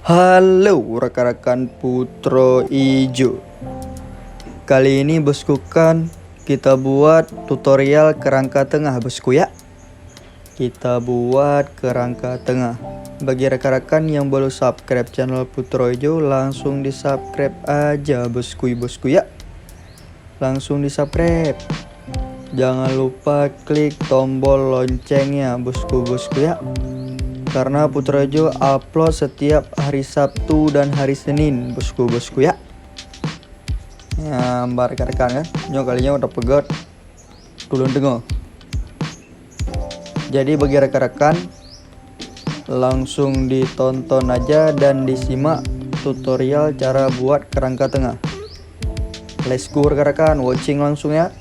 Halo rekan-rekan Putro Ijo. Kali ini bosku kan kita buat tutorial kerangka tengah bosku ya. Kita buat kerangka tengah. Bagi rekan-rekan yang belum subscribe channel Putro Ijo, langsung di subscribe aja bosku ya. Langsung di subscribe. Jangan lupa klik tombol loncengnya bosku ya. Karena Putro Ijo upload setiap hari Sabtu dan hari Senin bosku ya. Ya, mbak rekan-rekan kan, nyo kalinya udah pegat tulun dengo. Jadi bagi rekan-rekan langsung ditonton aja dan disimak tutorial cara buat kerangka tengah. Let's go rekan-rekan, watching langsung ya.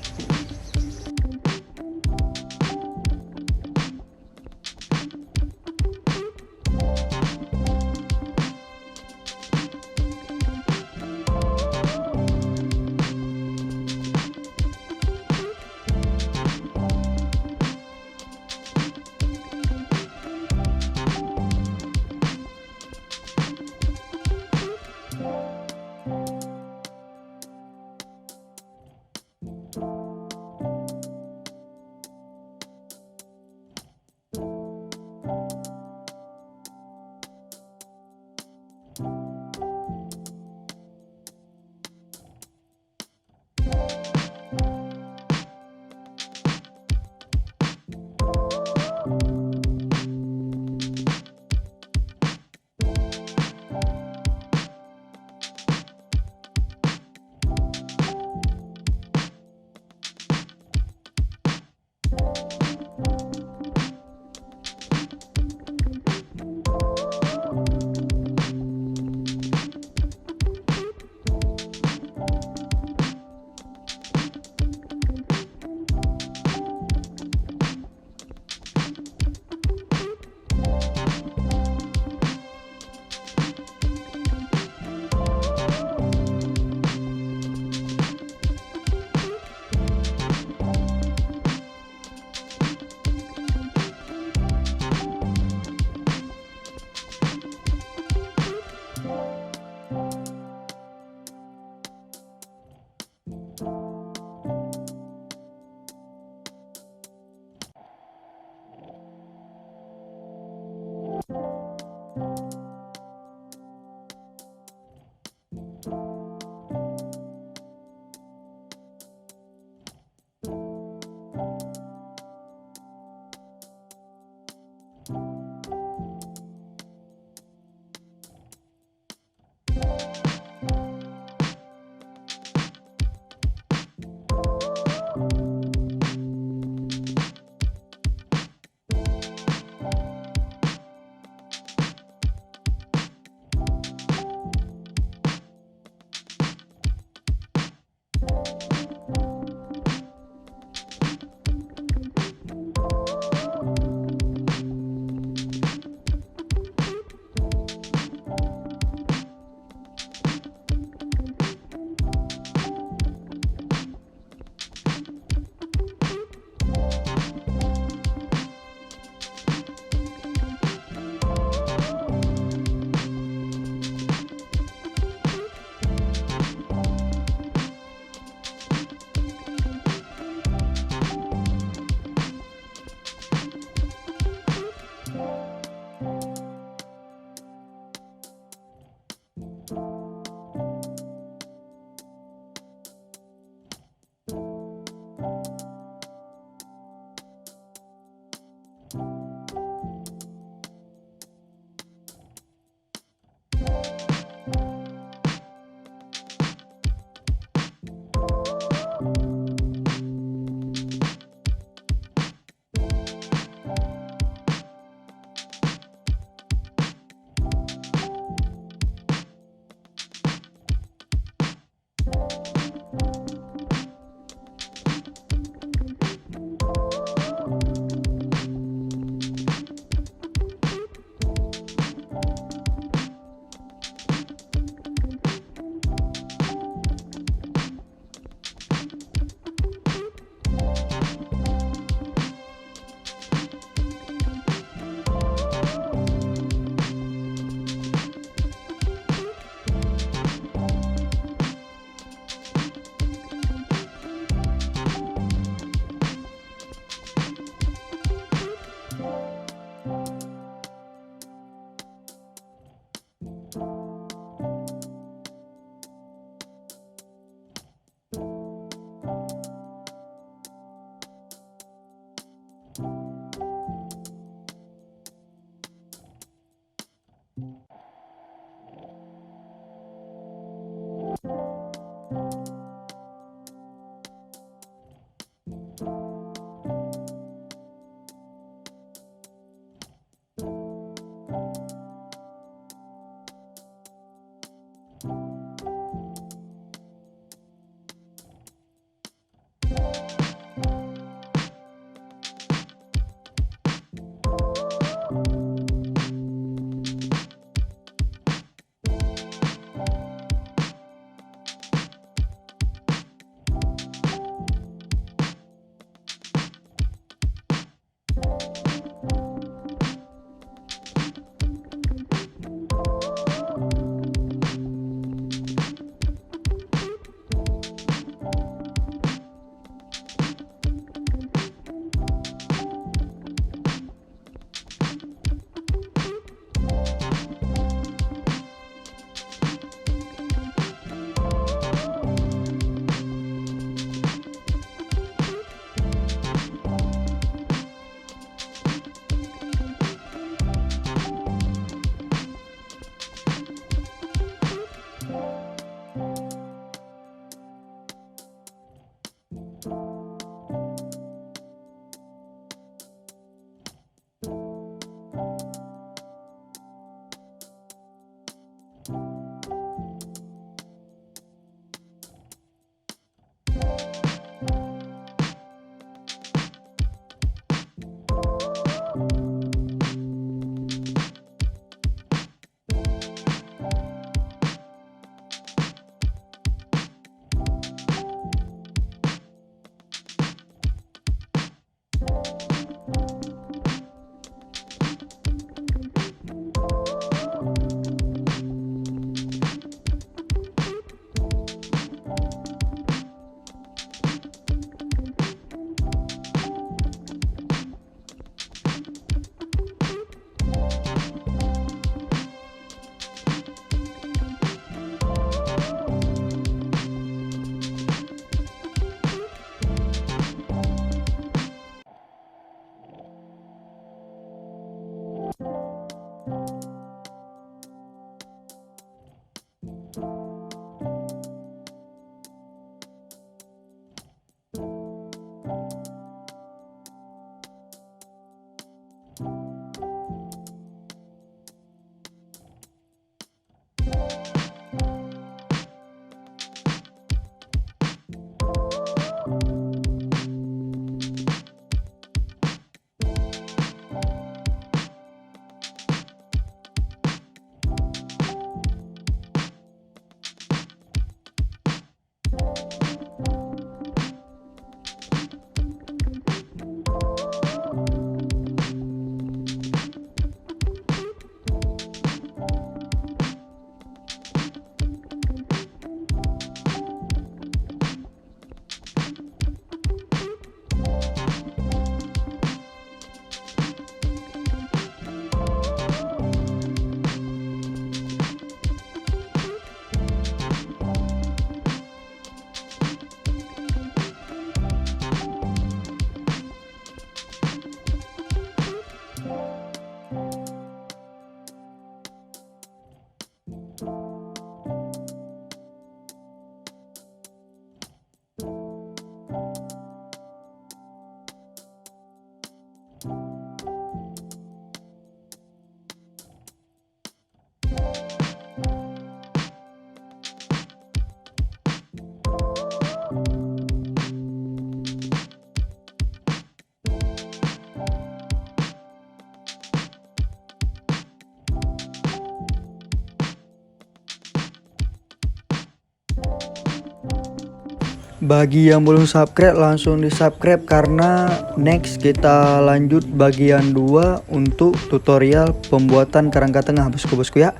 Bagi yang belum subscribe langsung di subscribe karena next kita lanjut bagian 2 untuk tutorial pembuatan kerangka tengah bosku ya.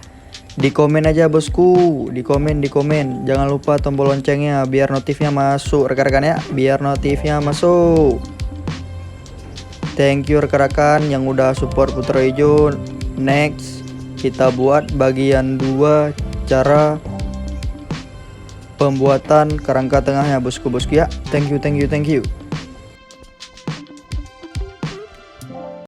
Di komen aja bosku, di komen. Jangan lupa tombol loncengnya biar notifnya masuk rekan-rekan ya, biar notifnya masuk. Thank you rekan-rekan yang udah support Putra Hijau. Next kita buat bagian 2 cara pembuatan kerangka tengahnya bosku ya. Thank you.